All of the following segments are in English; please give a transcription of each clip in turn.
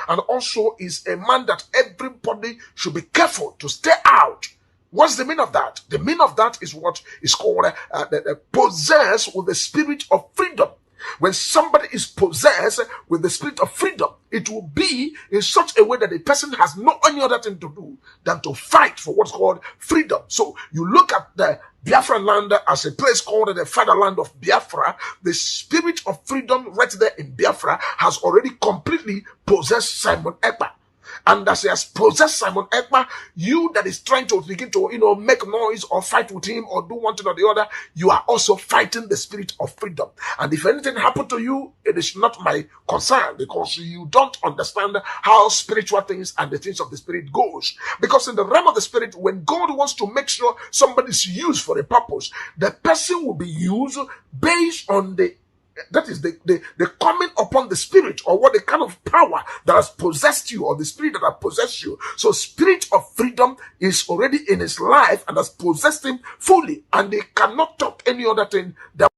and also is a man that everybody should be careful to stay out. What's the meaning of that? The meaning of that is what is called possessed with the spirit of freedom. When somebody is possessed with the spirit of freedom, it will be in such a way that the person has no any other thing to do than to fight for what's called freedom. So you look at the Biafran land as a place called the fatherland of Biafra. The spirit of freedom right there in Biafra has already completely possessed Simon Ekpa. And as he has possessed Simon Ekpa, you that is trying to begin to, make noise or fight with him or do one thing or the other, you are also fighting the spirit of freedom. And if anything happened to you, it is not my concern, because you don't understand how spiritual things and the things of the spirit goes. Because in the realm of the spirit, when God wants to make sure somebody is used for a purpose, the person will be used based on the coming upon the spirit, or what the kind of power that has possessed you, or the spirit that has possessed you. So spirit of freedom is already in his life and has possessed him fully, and they cannot talk any other thing than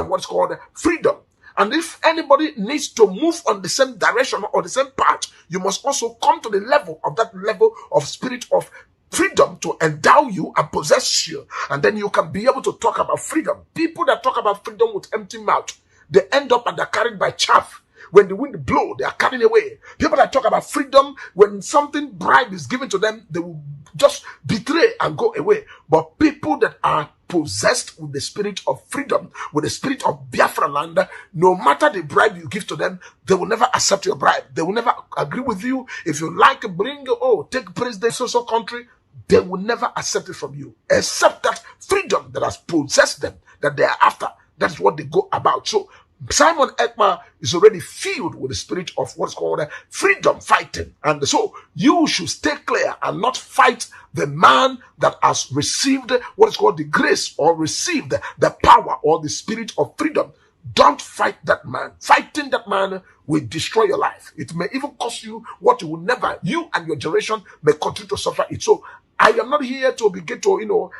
what's called freedom. And if anybody needs to move on the same direction or the same path, you must also come to the level of that level of spirit of freedom to endow you and possess you, and then you can be able to talk about freedom. People that talk about freedom with empty mouth, they end up and they're carried by chaff. When the wind blows, they are carried away. People that talk about freedom, when something bribe is given to them, they will just betray and go away. But people that are possessed with the spirit of freedom, with the spirit of Biafra land, no matter the bribe you give to them, they will never accept your bribe. They will never agree with you. If you like, take president so country, they will never accept it from you, except that freedom that has possessed them, that they are after. That's what they go about. So Simon Ekpa is already filled with the spirit of what's called freedom fighting. And so you should stay clear and not fight the man that has received what is called the grace, or received the power or the spirit of freedom. Don't fight that man. Fighting that man will destroy your life. It may even cost you what you and your generation may continue to suffer it. So I am not here to begin to,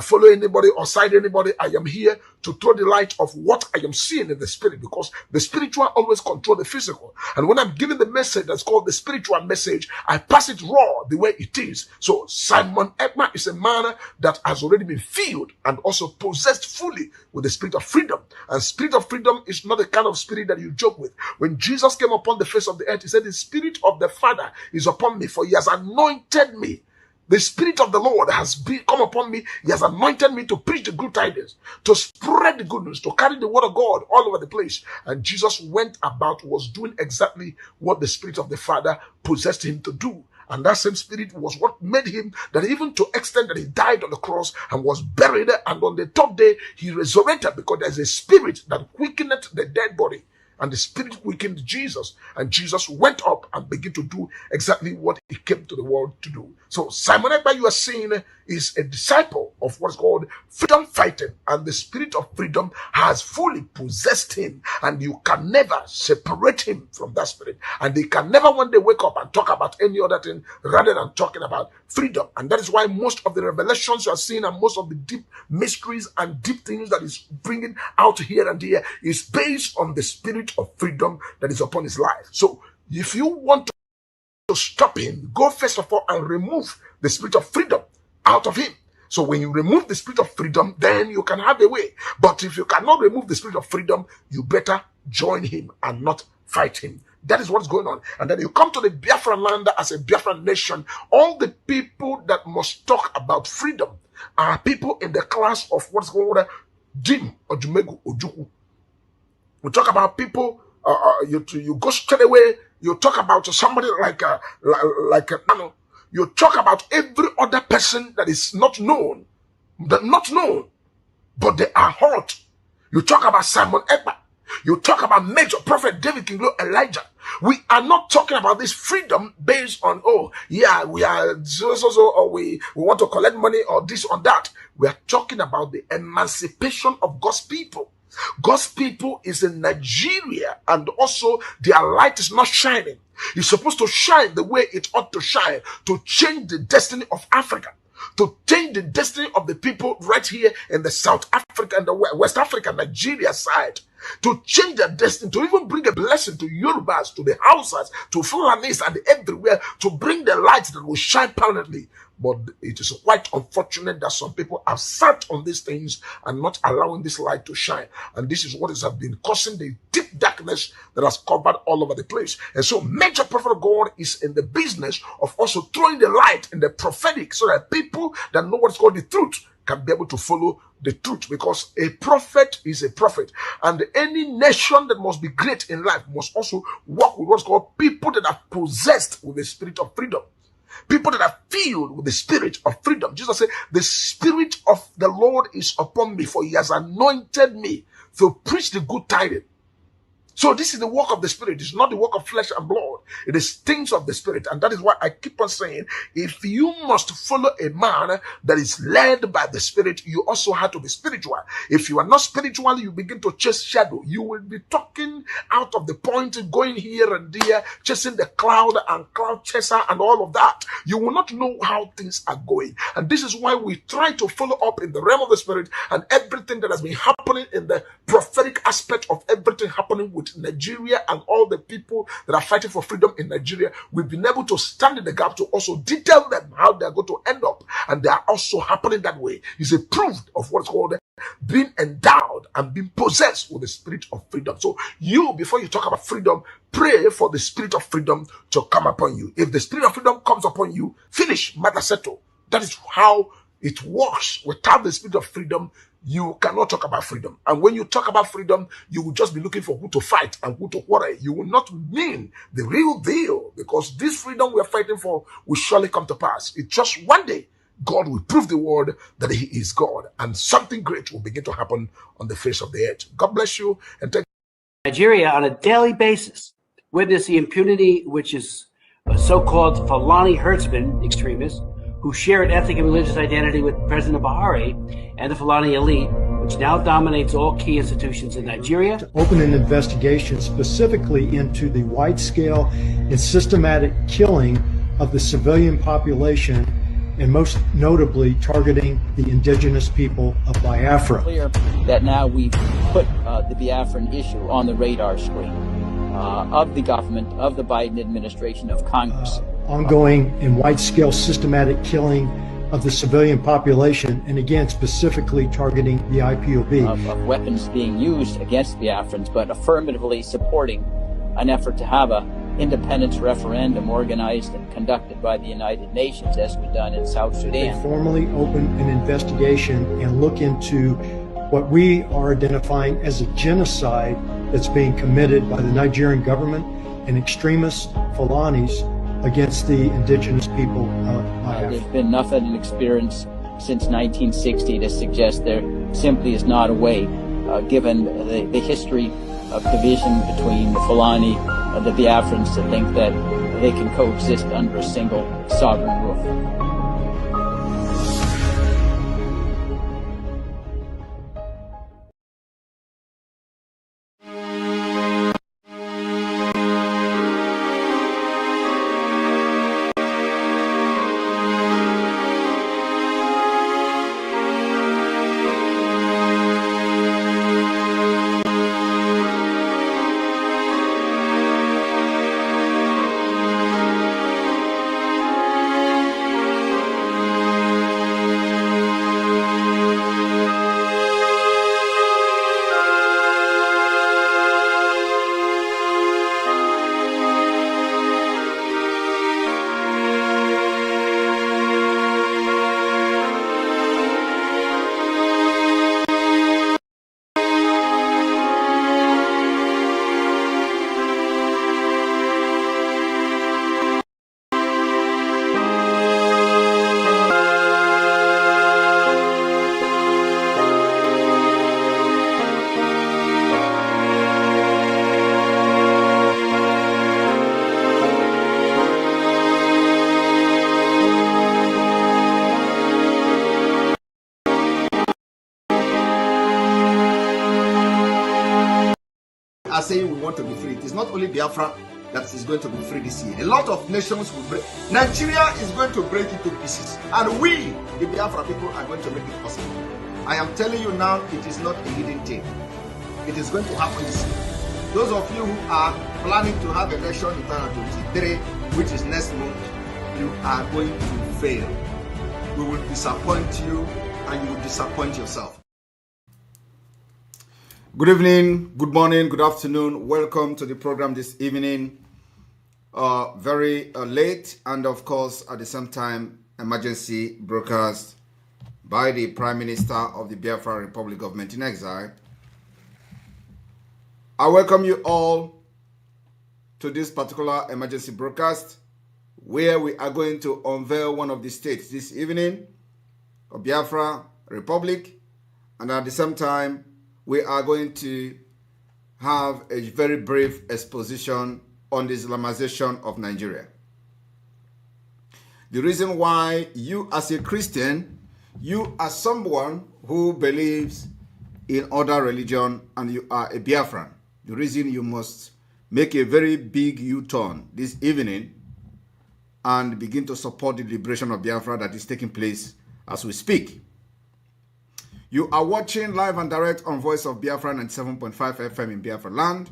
follow anybody or side anybody. I am here to throw the light of what I am seeing in the spirit, because the spiritual always control the physical. And when I'm giving the message that's called the spiritual message, I pass it raw the way it is. So Simon Ekpa is a man that has already been filled and also possessed fully with the spirit of freedom. And spirit of freedom is not the kind of spirit that you joke with. When Jesus came upon the face of the earth, he said, the spirit of the Father is upon me, for he has anointed me. The spirit of the Lord has come upon me. He has anointed me to preach the good tidings, to spread the good news, to carry the word of God all over the place. And Jesus was doing exactly what the spirit of the Father possessed him to do. And that same spirit was what made him, that even to extent that he died on the cross and was buried, and on the third day he resurrected, because there's a spirit that quickened the dead body. And the spirit quickened Jesus, and Jesus went up and began to do exactly what he came to the world to do. So Simon Ekpa, you are seeing, is a disciple of what's called freedom fighting, and the spirit of freedom has fully possessed him, and you can never separate him from that spirit. And they can never one day wake up and talk about any other thing rather than talking about freedom. And that is why most of the revelations you are seeing, and most of the deep mysteries and deep things that is bringing out here and there, is based on the spirit of freedom that is upon his life. So if you want to stop him, go first of all and remove the spirit of freedom out of him. So when you remove the spirit of freedom, then you can have a way. But if you cannot remove the spirit of freedom, you better join him and not fight him. That is what's going on. And then you come to the Biafran land as a Biafran nation. All the people that must talk about freedom are people in the class of what's called Jim or Jumegu Ojuku. We talk about people, you go straight away, you talk about somebody you talk about every other person that is not known, but they are hot. You talk about Simon Ekpa. You talk about Major Prophet David King Elijah. We are not talking about this freedom based on, we are or we want to collect money or this or that. We are talking about the emancipation of God's people. God's people is in Nigeria, and also their light is not shining. It's supposed to shine the way it ought to shine, to change the destiny of Africa, to change the destiny of the people right here in the South Africa and the West Africa, Nigeria side. to change their destiny, to even bring a blessing to Yorubas, to the Hausas, to Fulanis, and everywhere, to bring the light that will shine permanently. But it is quite unfortunate that some people have sat on these things and not allowing this light to shine. And this is what has been causing the deep darkness that has covered all over the place. And so major prophet of God is in the business of also throwing the light in the prophetic, so that people that know what's called the truth can be able to follow the truth, because a prophet is a prophet. And any nation that must be great in life must also work with what's called people that are possessed with the spirit of freedom. People that are filled with the spirit of freedom. Jesus said, the spirit of the Lord is upon me, for he has anointed me to preach the good tidings. So this is the work of the Spirit. It's not the work of flesh and blood. It is things of the Spirit. And that is why I keep on saying, if you must follow a man that is led by the Spirit, you also have to be spiritual. If you are not spiritual, you begin to chase shadow. You will be talking out of the point, going here and there, chasing the cloud and cloud chaser and all of that. You will not know how things are going. And this is why we try to follow up in the realm of the Spirit, and everything that has been happening in the prophetic aspect of everything happening with Nigeria and all the people that are fighting for freedom in Nigeria. We've been able to stand in the gap to also detail them how they're going to end up, and they are also happening that way. It's a proof of what's called being endowed and being possessed with the spirit of freedom. So you, before you talk about freedom, pray for the spirit of freedom to come upon you. If the spirit of freedom comes upon you, finish, matter settled. That is how it works. Without the spirit of freedom, you cannot talk about freedom. And when you talk about freedom, you will just be looking for who to fight and who to quarrel. You will not mean the real deal, because this freedom we are fighting for will surely come to pass. It's just one day God will prove the word that he is God, and something great will begin to happen on the face of the earth. God bless you, and thank Nigeria on a daily basis witness the impunity which is so-called Fulani herdsmen extremists who share an ethnic and religious identity with President Buhari and the Fulani elite, which now dominates all key institutions in Nigeria. To open an investigation specifically into the wide-scale and systematic killing of the civilian population, and most notably targeting the indigenous people of Biafra. Clear that now we've put the Biafran issue on the radar screen of the government, of the Biden administration, of Congress. Ongoing and wide-scale systematic killing of the civilian population, and again specifically targeting the IPOB. Of weapons being used against Biafrans, but affirmatively supporting an effort to have a independence referendum organized and conducted by the United Nations, as we've done in South Sudan. They formally open an investigation and look into what we are identifying as a genocide that's being committed by the Nigerian government and extremist Fulanis against the indigenous people of Biafra. There's been enough of an experience since 1960 to suggest there simply is not a way, given the history of division between the Fulani and the Biafrans, to think that they can coexist under a single sovereign roof. Are saying we want to be free. It is not only Biafra that is going to be free this year. A lot of nations will break. Nigeria is going to break into pieces, and we, the Biafra people, are going to make it possible. I am telling you now, it is not a hidden thing. it is going to happen this year. Those of you who are planning to have election in 2023, which is next month, you are going to fail. We will disappoint you and you will disappoint yourself. Good evening, good morning, good afternoon. Welcome to the program this evening. Very late and of course at the same time emergency broadcast by the Prime Minister of the Biafra Republic Government in Exile. I welcome you all to this particular emergency broadcast where we are going to unveil one of the states this evening of Biafra Republic, and at the same time we are going to have a very brief exposition on the Islamization of Nigeria. The reason why you as a Christian, you are someone who believes in other religion and you are a Biafran, the reason you must make a very big U-turn this evening and begin to support the liberation of Biafra that is taking place as we speak. You are watching live and direct on Voice of Biafra 97.5 FM in Biafra land.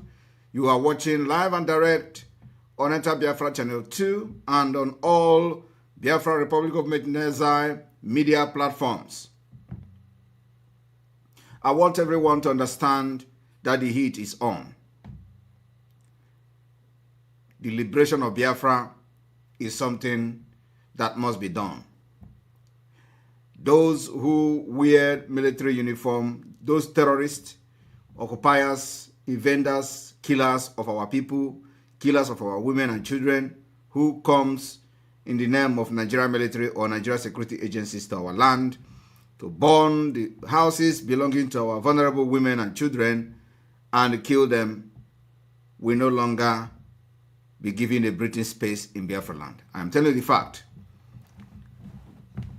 You are watching live and direct on Enter Biafra Channel 2 and on all Biafra Republic of Exile media platforms. I want everyone to understand that the heat is on. The liberation of Biafra is something that must be done. Those who wear military uniform, those terrorists, occupiers, invaders, killers of our people, killers of our women and children, who comes in the name of Nigeria military or Nigeria security agencies to our land to burn the houses belonging to our vulnerable women and children and kill them, will no longer be given a breathing space in Biafra land. I am telling you the fact.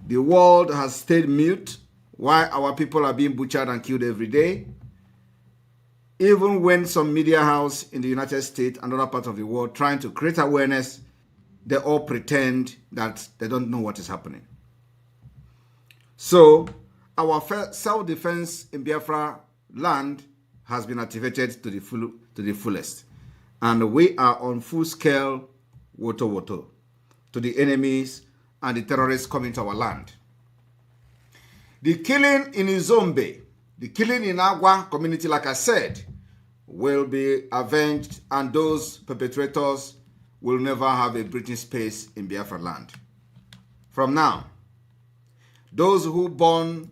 The world has stayed mute while our people are being butchered and killed every day. Even when some media house in the United States and other parts of the world trying to create awareness, they all pretend that they don't know what is happening. So our self-defense in Biafra land has been activated to the fullest. And we are on full-scale woto to the enemies and the terrorists coming to our land. The killing in Izombe, the killing in Agua community, like I said, will be avenged, and those perpetrators will never have a breathing space in Biafra land. From now, those who burn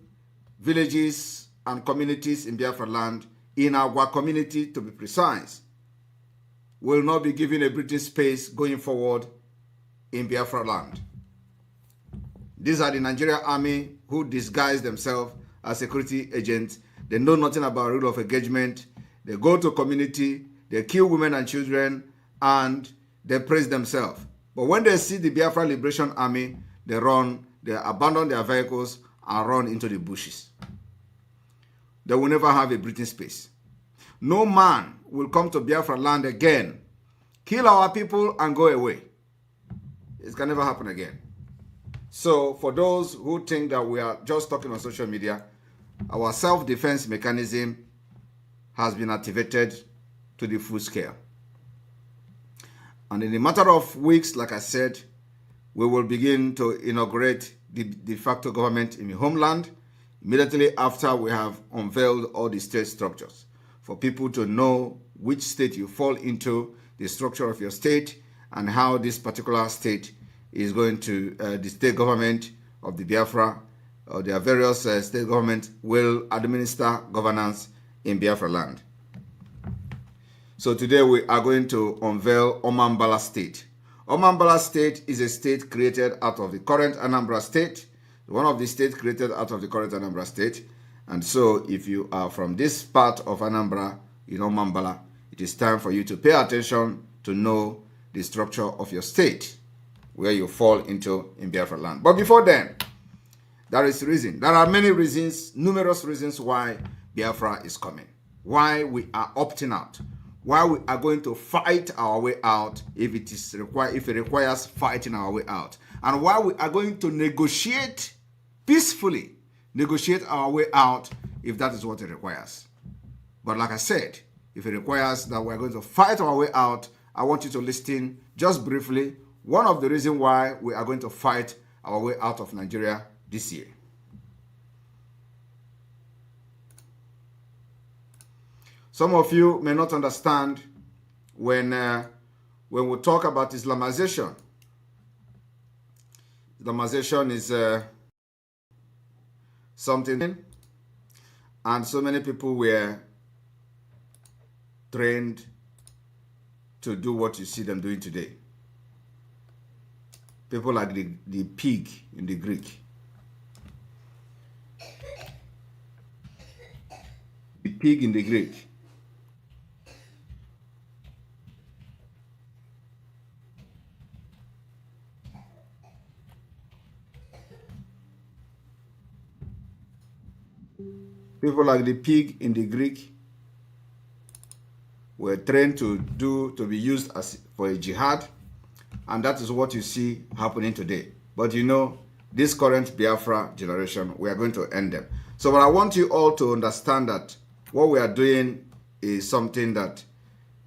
villages and communities in Biafra land, in Agua community to be precise, will not be given a breathing space going forward in Biafra land. These are the Nigerian army who disguise themselves as security agents. They know nothing about rule of engagement. They go to community, they kill women and children, and they praise themselves. But when they see the Biafra Liberation Army, they run, they abandon their vehicles and run into the bushes. They will never have a breathing space. No man will come to Biafra land again, kill our people and go away. It can never happen again. So for those who think that we are just talking on social media, our self-defense mechanism has been activated to the full scale. And in a matter of weeks, like I said, we will begin to inaugurate the de facto government in the homeland immediately after we have unveiled all the state structures. For people to know which state you fall into, the structure of your state, and how this particular state is going to, the state government of the Biafra, or their various state governments will administer governance in Biafra land. So today we are going to unveil Omambala State. Omambala State is a state created out of the current Anambra State, one of the states created out of the current Anambra State. And so if you are from this part of Anambra, in Omambala, it is time for you to pay attention to know the structure of your state, where you fall into in Biafra land. But before then, there is reason. There are many reasons, numerous reasons why Biafra is coming, why we are opting out, why we are going to fight our way out if it requires fighting our way out, and why we are going to negotiate peacefully, negotiate our way out if that is what it requires. But like I said, if it requires that we're going to fight our way out, I want you to listen just briefly. One of the reasons why we are going to fight our way out of Nigeria this year. Some of you may not understand when we talk about Islamization. Islamization is something, and so many people were trained to do what you see them doing today. People like the pig in the Greek. The pig in the Greek. People like the pig in the Greek were trained to be used as for a jihad, and that is what you see happening today. But you know, this current Biafra generation, we are going to end them. So but I want you all to understand that what we are doing is something that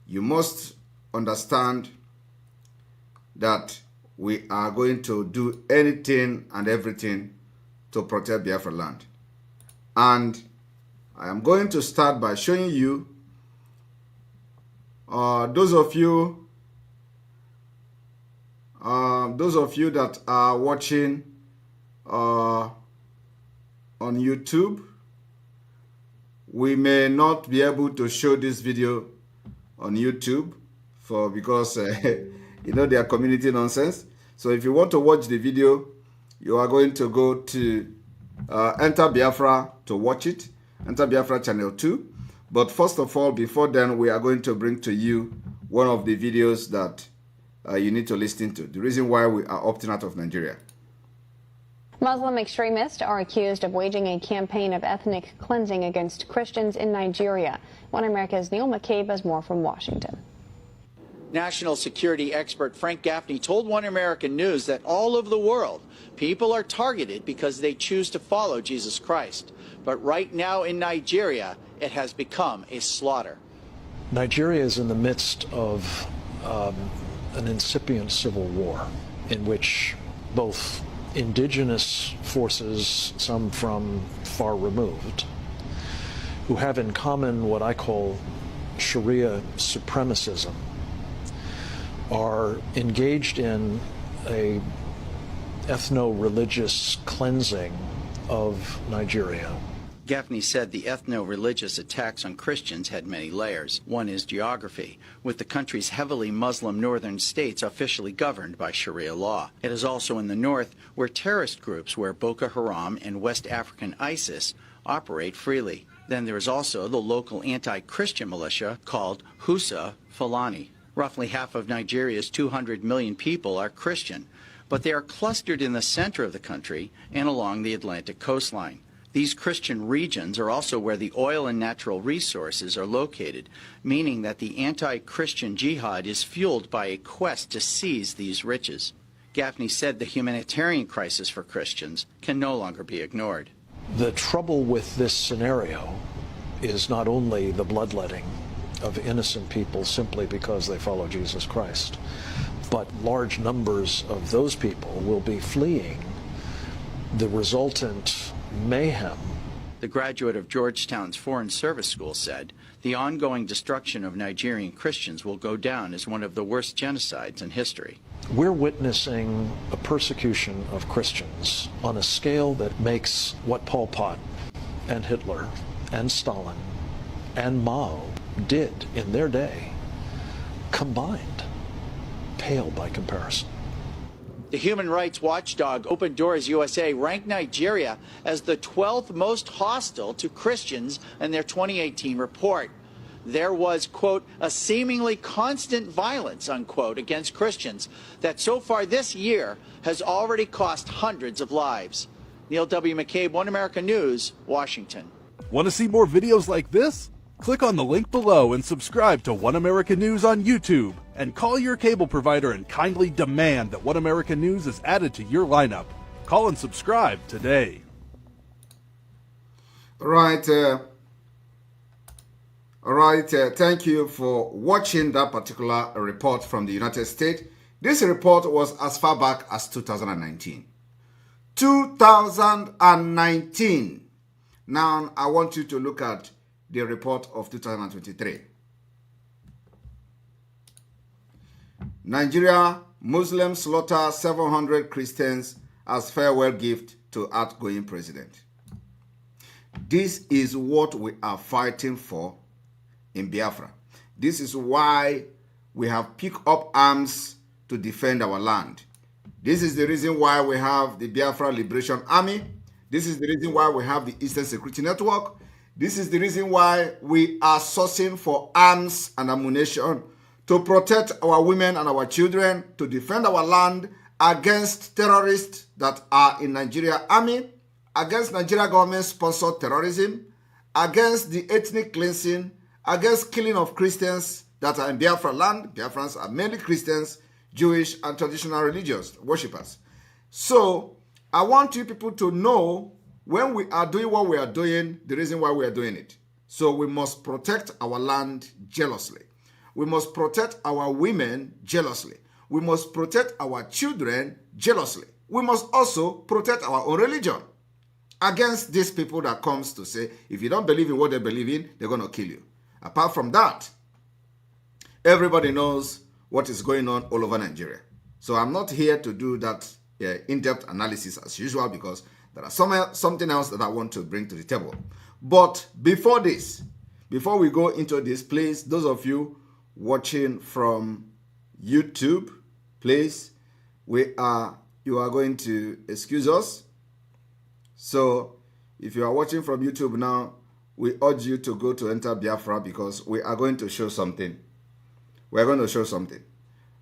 you must understand, that we are going to do anything and everything to protect Biafra land. And I am going to start by showing you, those of you that are watching on YouTube, we may not be able to show this video on YouTube because you know, they are community nonsense. So if you want to watch the video, you are going to go to Enter Biafra to watch it. Enter Biafra channel 2. But first of all, before then, we are going to bring to you one of the videos that you need to listen to. The reason why we are opting out of Nigeria. Muslim extremists are accused of waging a campaign of ethnic cleansing against Christians in Nigeria. One America's Neil McCabe has more from Washington. National security expert Frank Gaffney told One American News that all over the world, people are targeted because they choose to follow Jesus Christ. But right now in Nigeria, it has become a slaughter. Nigeria is in the midst of an incipient civil war in which both indigenous forces, some from far removed, who have in common what I call Sharia supremacism, are engaged in a ethno-religious cleansing of Nigeria. Gaffney said the ethno-religious attacks on Christians had many layers. One is geography, with the country's heavily Muslim northern states officially governed by Sharia law. It is also in the north where terrorist groups where Boko Haram and West African ISIS operate freely. Then there is also the local anti-Christian militia called Hausa Fulani. Roughly half of Nigeria's 200 million people are Christian, but they are clustered in the center of the country and along the Atlantic coastline. These Christian regions are also where the oil and natural resources are located, meaning that the anti-Christian jihad is fueled by a quest to seize these riches. Gaffney said the humanitarian crisis for Christians can no longer be ignored. The trouble with this scenario is not only the bloodletting of innocent people simply because they follow Jesus Christ, but large numbers of those people will be fleeing the resultant mayhem. The graduate of Georgetown's Foreign Service School said the ongoing destruction of Nigerian Christians will go down as one of the worst genocides in history. We're witnessing a persecution of Christians on a scale that makes what Pol Pot and Hitler and Stalin and Mao did in their day combined pale by comparison. The human rights watchdog Open Doors USA ranked Nigeria as the 12th most hostile to Christians in their 2018 report. There was, quote, a seemingly constant violence, unquote, against Christians that so far this year has already cost hundreds of lives. Neil W. McCabe, One American News, Washington. Want to see more videos like this? Click on the link below and subscribe to One American News on YouTube. And call your cable provider and kindly demand that One American News is added to your lineup. Call and subscribe today. Right. All right, thank you for watching that particular report from the United States. This report was as far back as 2019. 2019. Now, I want you to look at the report of 2023. Nigeria, Muslims slaughter 700 Christians as farewell gift to outgoing president. This is what we are fighting for in Biafra. This is why we have picked up arms to defend our land. This is the reason why we have the Biafra Liberation Army. This is the reason why we have the Eastern Security Network. This is the reason why we are sourcing for arms and ammunition to protect our women and our children, to defend our land against terrorists that are in Nigeria Army, against Nigeria government-sponsored terrorism, against the ethnic cleansing, against killing of Christians that are in Biafra land. Biafrans are mainly Christians, Jewish, and traditional religious worshippers. So I want you people to know when we are doing what we are doing, the reason why we are doing it. So we must protect our land jealously. We must protect our women jealously. We must protect our children jealously. We must also protect our own religion against these people that comes to say, if you don't believe in what they believe in, they're going to kill you. Apart from that, everybody knows what is going on all over Nigeria. So I'm not here to do that in-depth analysis as usual, because there are something else that I want to bring to the table. But before this, before we go into this, please, those of you watching from YouTube, please, you are going to excuse us. So if you are watching from YouTube now, we urge you to go to Enter Biafra, because we are going to show something. We are going to show something.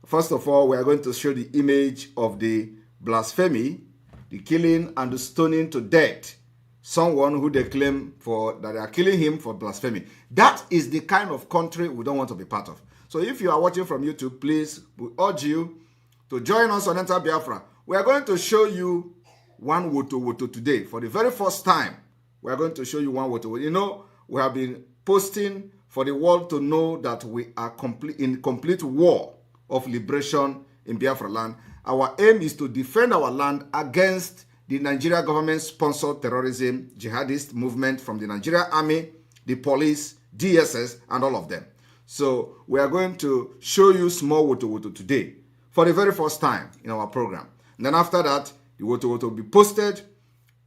First of all, we are going to show the image of the blasphemy, the killing and the stoning to death, someone who they claim that they are killing him for blasphemy. That is the kind of country we don't want to be part of. So if you are watching from YouTube, please, we urge you to join us on Enter Biafra. We are going to show you one woto today. For the very first time, we are going to show you one woto. You know, we have been posting for the world to know that we are in complete war of liberation in Biafra land. Our aim is to defend our land against the Nigeria government-sponsored terrorism, jihadist movement from the Nigeria Army, the police, DSS, and all of them. So we are going to show you small woto today for the very first time in our program. And then after that, the woto will be posted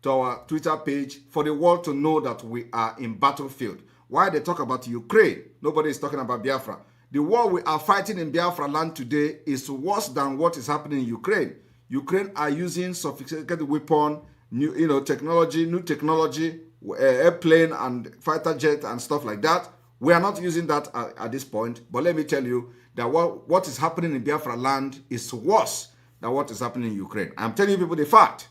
to our Twitter page for the world to know that we are in battlefield. Why they talk about Ukraine, nobody is talking about Biafra. The war we are fighting in Biafra land today is worse than what is happening in Ukraine. Ukraine are using sophisticated weapon, new technology, airplane and fighter jet and stuff like that. We are not using that at this point. But let me tell you that what is happening in Biafra land is worse than what is happening in Ukraine. I'm telling you people the fact.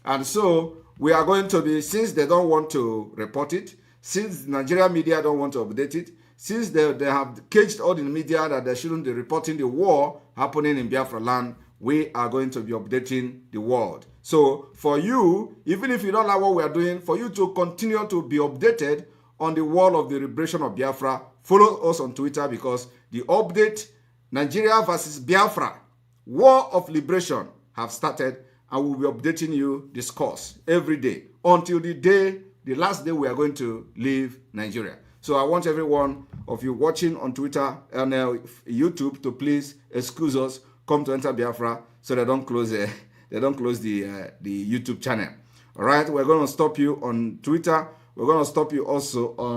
And so we are going to be, since they don't want to report it, since the Nigerian media don't want to update it, since they have caged all the media that they shouldn't be reporting the war happening in Biafra land, we are going to be updating the world. So for you, even if you don't like what we are doing, for you to continue to be updated on the wall of the liberation of Biafra, follow us on Twitter, because the update, Nigeria versus Biafra, War of Liberation, have started, and we'll be updating you this course every day until the last day we are going to leave Nigeria. So I want every one of you watching on Twitter and YouTube to please excuse us, come to Enter Biafra, so they don't close the YouTube channel. All right, we're going to stop you on Twitter. We're going to stop you also on